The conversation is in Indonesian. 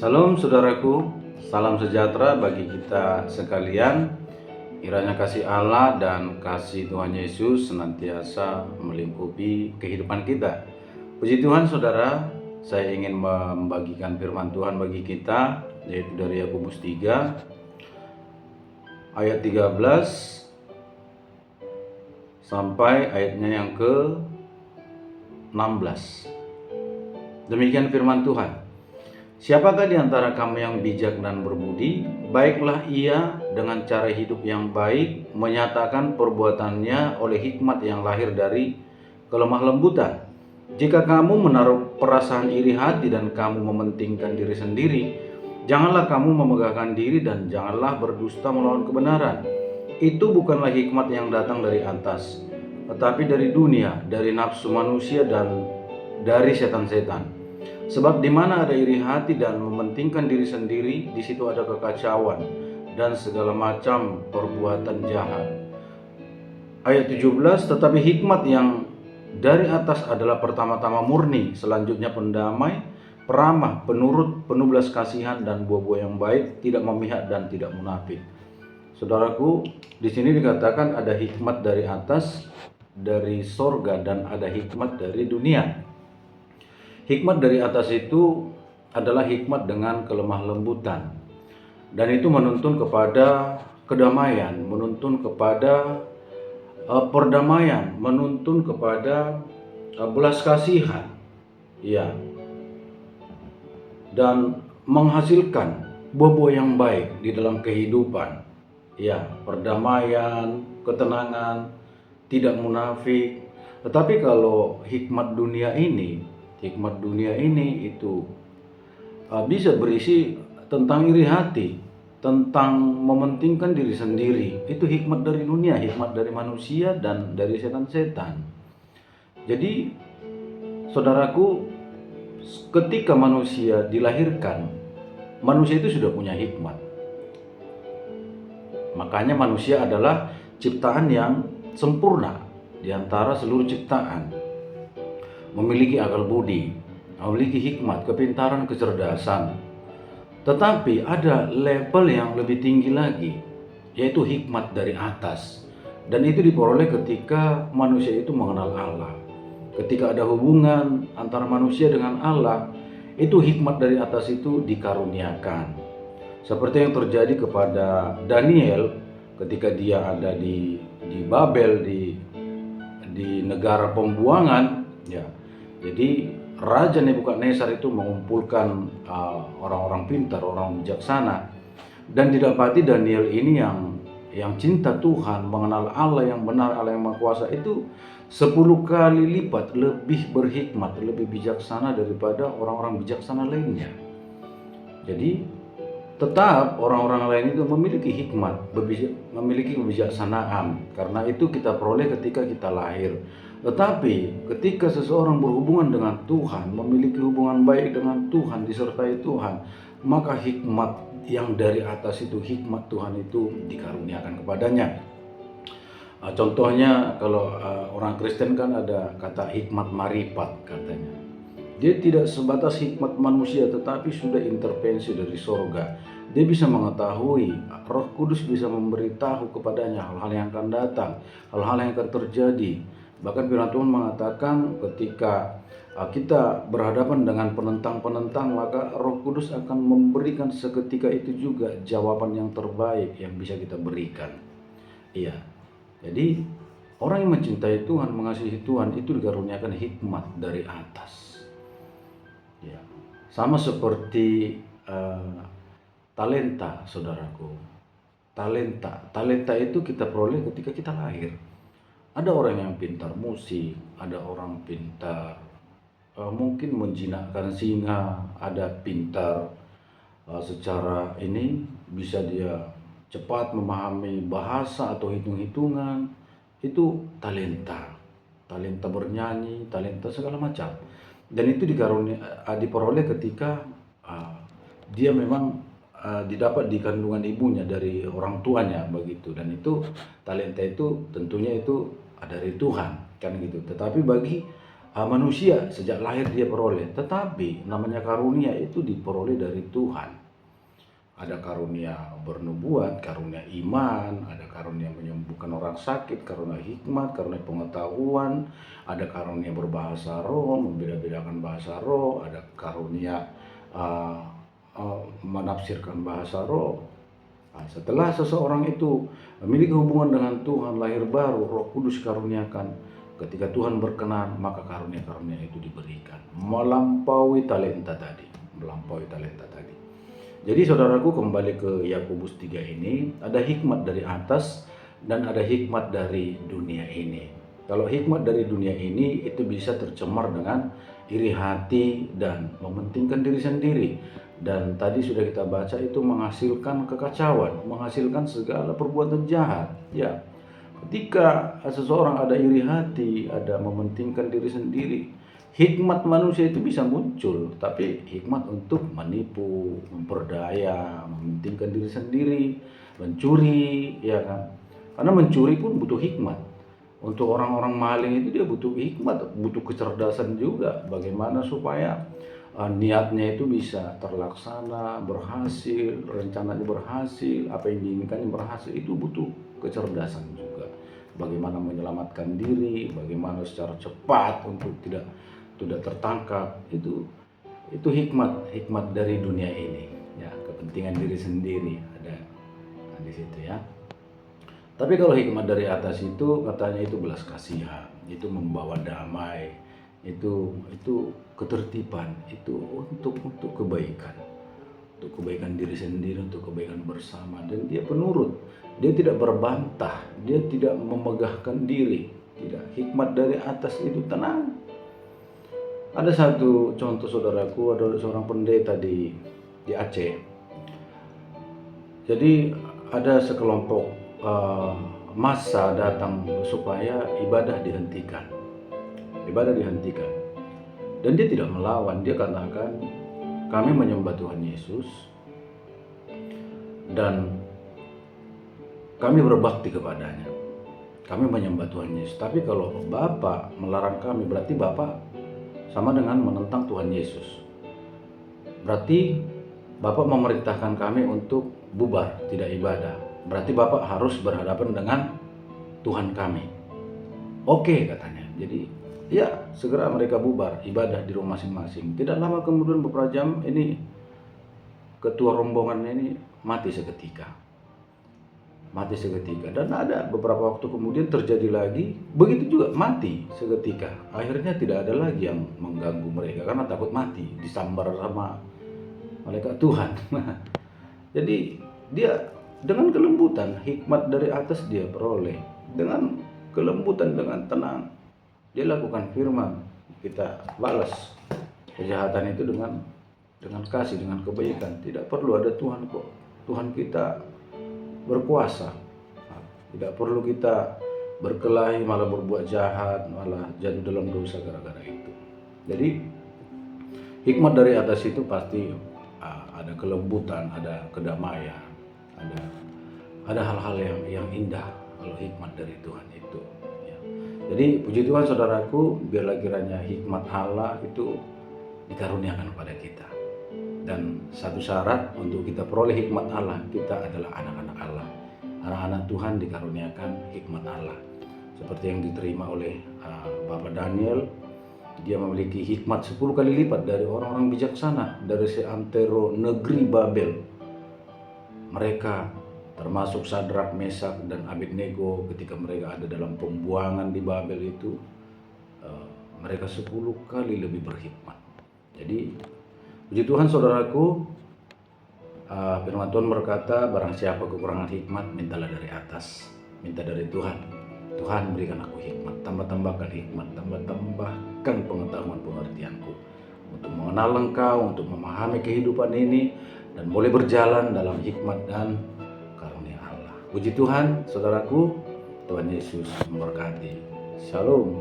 Salam saudaraku, salam sejahtera bagi kita sekalian. Kiranya kasih Allah dan kasih Tuhan Yesus senantiasa melingkupi kehidupan kita. Puji Tuhan saudara, saya ingin membagikan firman Tuhan bagi kita, yaitu dari Yakobus 3 ayat 13 sampai ayatnya yang ke-16. Demikian firman Tuhan. Siapakah di antara kamu yang bijak dan berbudi? Baiklah ia dengan cara hidup yang baik menyatakan perbuatannya oleh hikmat yang lahir dari kelemah lembutan. Jika kamu menaruh perasaan iri hati dan kamu mementingkan diri sendiri, janganlah kamu memegahkan diri dan janganlah berdusta melawan kebenaran. Itu bukanlah hikmat yang datang dari atas, tetapi dari dunia, dari nafsu manusia dan dari setan-setan. Sebab di mana ada iri hati dan mementingkan diri sendiri, di situ ada kekacauan dan segala macam perbuatan jahat. Ayat 17, tetapi hikmat yang dari atas adalah pertama-tama murni, selanjutnya pendamai, peramah, penurut, penuh belas kasihan dan buah-buah yang baik, tidak memihak dan tidak munafik. Saudaraku, di sini dikatakan ada hikmat dari atas, dari sorga, dan ada hikmat dari dunia. Hikmat dari atas itu adalah hikmat dengan kelemah lembutan, dan itu menuntun kepada kedamaian, menuntun kepada perdamaian, menuntun kepada belas kasihan, ya, dan menghasilkan buah-buah yang baik di dalam kehidupan, ya, perdamaian, ketenangan, tidak munafik. Tetapi kalau hikmat dunia ini itu bisa berisi tentang iri hati, tentang mementingkan diri sendiri. Itu hikmat dari dunia, hikmat dari manusia dan dari setan-setan. Jadi saudaraku, ketika manusia dilahirkan, manusia itu sudah punya hikmat. Makanya manusia adalah ciptaan yang sempurna di antara seluruh ciptaan. Memiliki akal budi, memiliki hikmat, kepintaran, kecerdasan. Tetapi ada level yang lebih tinggi lagi, yaitu hikmat dari atas. Dan itu diperoleh ketika manusia itu mengenal Allah. Ketika ada hubungan antara manusia dengan Allah, itu hikmat dari atas itu dikaruniakan. Seperti yang terjadi kepada Daniel ketika dia ada di Babel, di negara pembuangan, ya. Jadi Raja Nebukadnezar itu mengumpulkan orang-orang pintar, orang bijaksana, dan didapati Daniel ini yang cinta Tuhan, mengenal Allah yang benar, Allah yang Maha Kuasa, itu 10 kali lipat lebih berhikmat, lebih bijaksana daripada orang-orang bijaksana lainnya. Jadi tetap orang-orang lain itu memiliki hikmat, memiliki kebijaksanaan, karena itu kita peroleh ketika kita lahir. Tetapi ketika seseorang berhubungan dengan Tuhan, memiliki hubungan baik dengan Tuhan, disertai Tuhan, maka hikmat yang dari atas itu, hikmat Tuhan itu dikaruniakan kepadanya. Contohnya kalau orang Kristen kan ada kata hikmat marifat katanya. Dia tidak sebatas hikmat manusia, tetapi sudah intervensi dari sorga. Dia bisa mengetahui, Roh Kudus bisa memberitahu kepadanya hal-hal yang akan datang, hal-hal yang akan terjadi. Bahkan firman Tuhan mengatakan ketika kita berhadapan dengan penentang-penentang, maka Roh Kudus akan memberikan seketika itu juga jawaban yang terbaik yang bisa kita berikan. Iya. Jadi orang yang mencintai Tuhan, mengasihi Tuhan, itu dikaruniakan hikmat dari atas. Ya. Sama seperti talenta, saudaraku. Talenta itu kita peroleh ketika kita lahir. Ada orang yang pintar musik, ada orang pintar mungkin menjinakkan singa, ada pintar secara ini bisa dia cepat memahami bahasa atau hitung-hitungan. Itu talenta bernyanyi, talenta segala macam. Dan itu diperoleh ketika dia memang didapat di kandungan ibunya dari orang tuanya begitu. Dan itu talenta itu tentunya itu dari Tuhan kan gitu. Tetapi bagi manusia sejak lahir dia peroleh, tetapi namanya karunia itu diperoleh dari Tuhan. Ada karunia bernubuat, karunia iman, ada karunia menyembuhkan orang sakit, karunia hikmat, karunia pengetahuan, ada karunia berbahasa roh, membeda-bedakan bahasa roh, ada karunia menafsirkan bahasa roh. Nah, setelah seseorang itu memiliki hubungan dengan Tuhan, lahir baru, Roh Kudus karuniakan. Ketika Tuhan berkenan, maka karunia-karunia itu diberikan melampaui talenta tadi, melampaui talenta tadi. Jadi saudaraku, kembali ke Yakobus 3 ini, ada hikmat dari atas dan ada hikmat dari dunia ini. Kalau hikmat dari dunia ini itu bisa tercemar dengan iri hati dan mementingkan diri sendiri. Dan tadi sudah kita baca itu menghasilkan kekacauan, menghasilkan segala perbuatan jahat. Ya, ketika seseorang ada iri hati, ada mementingkan diri sendiri, hikmat manusia itu bisa muncul, tapi hikmat untuk menipu, memperdaya, mementingkan diri sendiri, mencuri, ya kan? Karena mencuri pun butuh hikmat. Untuk orang-orang maling itu dia butuh hikmat, butuh kecerdasan juga. Bagaimana supaya niatnya itu bisa terlaksana, berhasil, rencananya berhasil, apa yang diinginkannya berhasil, itu butuh kecerdasan juga. Bagaimana menyelamatkan diri, bagaimana secara cepat untuk tidak tertangkap, itu hikmat dari dunia ini, ya, kepentingan diri sendiri ada di situ, ya. Tapi kalau hikmat dari atas itu katanya itu belas kasihan, itu membawa damai, itu ketertiban, itu untuk kebaikan, untuk kebaikan diri sendiri, untuk kebaikan bersama. Dan dia penurut, dia tidak berbantah, dia tidak memegahkan diri, tidak. Hikmat dari atas itu tenang. Ada satu contoh saudaraku, ada seorang pendeta di Aceh. Jadi ada sekelompok massa datang supaya ibadah dihentikan. Dan dia tidak melawan, dia katakan kami menyembah Tuhan Yesus dan kami berbakti kepadanya. Kami menyembah Tuhan Yesus. Tapi kalau Bapak melarang kami, berarti Bapak sama dengan menentang Tuhan Yesus. Berarti Bapak memerintahkan kami untuk bubar, tidak ibadah. Berarti Bapak harus berhadapan dengan Tuhan kami. Oke, katanya. Jadi ya segera mereka bubar, ibadah di rumah masing-masing. Tidak lama kemudian beberapa jam ini ketua rombongannya ini mati seketika. Dan ada beberapa waktu kemudian terjadi lagi, begitu juga mati seketika. Akhirnya tidak ada lagi yang mengganggu mereka karena takut mati, disambar sama malaikat Tuhan. Jadi dia dengan kelembutan, hikmat dari atas dia peroleh. Dengan kelembutan, dengan tenang, dia lakukan firman. Kita balas kejahatan itu dengan kasih, dengan kebaikan. Tidak perlu ada Tuhan kok. Tuhan kita berkuasa. Tidak perlu kita berkelahi, malah berbuat jahat, malah jatuh dalam dosa gara-gara itu. Jadi hikmat dari atas itu pasti ada kelembutan, ada kedamaian, ada hal-hal yang indah kalau hikmat dari Tuhan itu, ya. Jadi puji Tuhan saudaraku, biarlah kiranya hikmat Allah itu dikaruniakan kepada kita. Dan satu syarat untuk kita peroleh hikmat Allah, kita adalah anak-anak Allah. Anak-anak Tuhan dikaruniakan hikmat Allah. Seperti yang diterima oleh Bapak Daniel, dia memiliki hikmat 10 kali lipat dari orang-orang bijaksana dari seantero negeri Babel. Mereka termasuk Sadrak, Mesak, dan Abednego ketika mereka ada dalam pembuangan di Babel itu, mereka 10 kali lebih berhikmat. Jadi puji Tuhan saudaraku, firman Tuhan berkata, barang siapa kekurangan hikmat, mintalah dari atas, minta dari Tuhan. Tuhan berikan aku hikmat, tambah-tambahkan hikmat, tambah-tambahkan pengetahuan pengertianku untuk mengenal Engkau, untuk memahami kehidupan ini, dan boleh berjalan dalam hikmat dan karunia Allah. Puji Tuhan saudaraku, Tuhan Yesus memberkati. Shalom.